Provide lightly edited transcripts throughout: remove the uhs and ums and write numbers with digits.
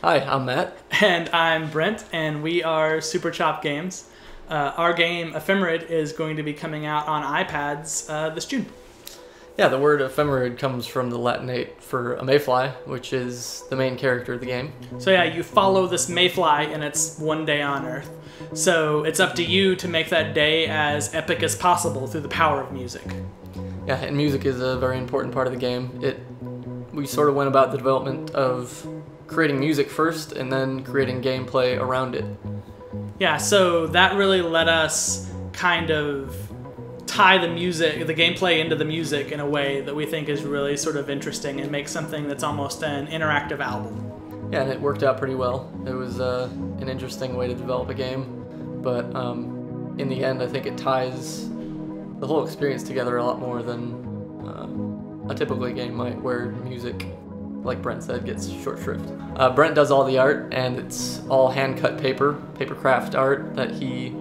Hi, I'm Matt. And I'm Brent, and we are Super Chop Games. Our game, Ephemerid, is going to be coming out on iPads this June. Yeah, the word ephemerid comes from the Latinate for a mayfly, which is the main character of the game. So yeah, you follow this mayfly and it's one day on Earth. So it's up to you to make that day as epic as possible through the power of music. Yeah, and music is a very important part of the game. We sort of went about the development of creating music first and then creating gameplay around it. Yeah, so that really let us kind of tie the gameplay into the music in a way that we think is really sort of interesting and make something that's almost an interactive album. Yeah, and it worked out pretty well. It was an interesting way to develop a game, but in the end I think it ties the whole experience together a lot more than a typical game might, where music, like Brent said, gets short shrift. Brent does all the art, and it's all hand-cut paper craft art that he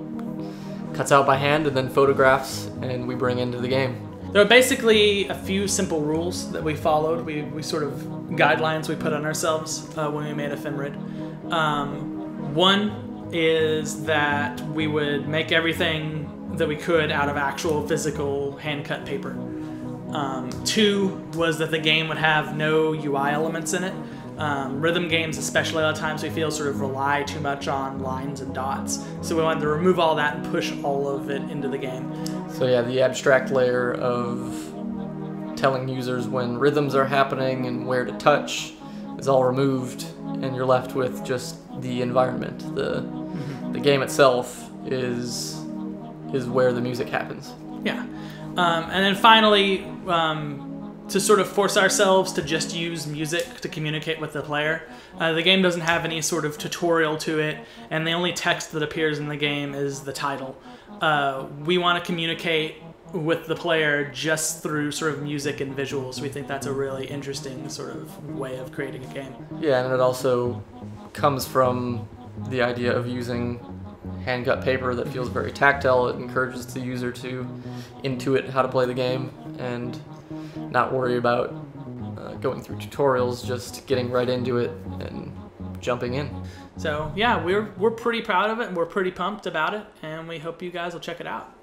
cuts out by hand and then photographs, and we bring into the game. There are basically a few simple rules that we followed. We sort of guidelines we put on ourselves when we made Ephemerid. One is that we would make everything that we could out of actual physical hand-cut paper. Two was that the game would have no UI elements in it. Rhythm games, especially, a lot of times we feel sort of rely too much on lines and dots. So we wanted to remove all that and push all of it into the game. So yeah, the abstract layer of telling users when rhythms are happening and where to touch is all removed, and you're left with just the environment. The game itself is where the music happens. Yeah. And then finally, to sort of force ourselves to just use music to communicate with the player. The game doesn't have any sort of tutorial to it, and the only text that appears in the game is the title. We want to communicate with the player just through sort of music and visuals. We think that's a really interesting sort of way of creating a game. Yeah, and it also comes from the idea of using hand-cut paper that feels very tactile. It encourages the user to intuit how to play the game and not worry about going through tutorials, just getting right into it and jumping in. So yeah, we're pretty proud of it, and we're pretty pumped about it, and we hope you guys will check it out.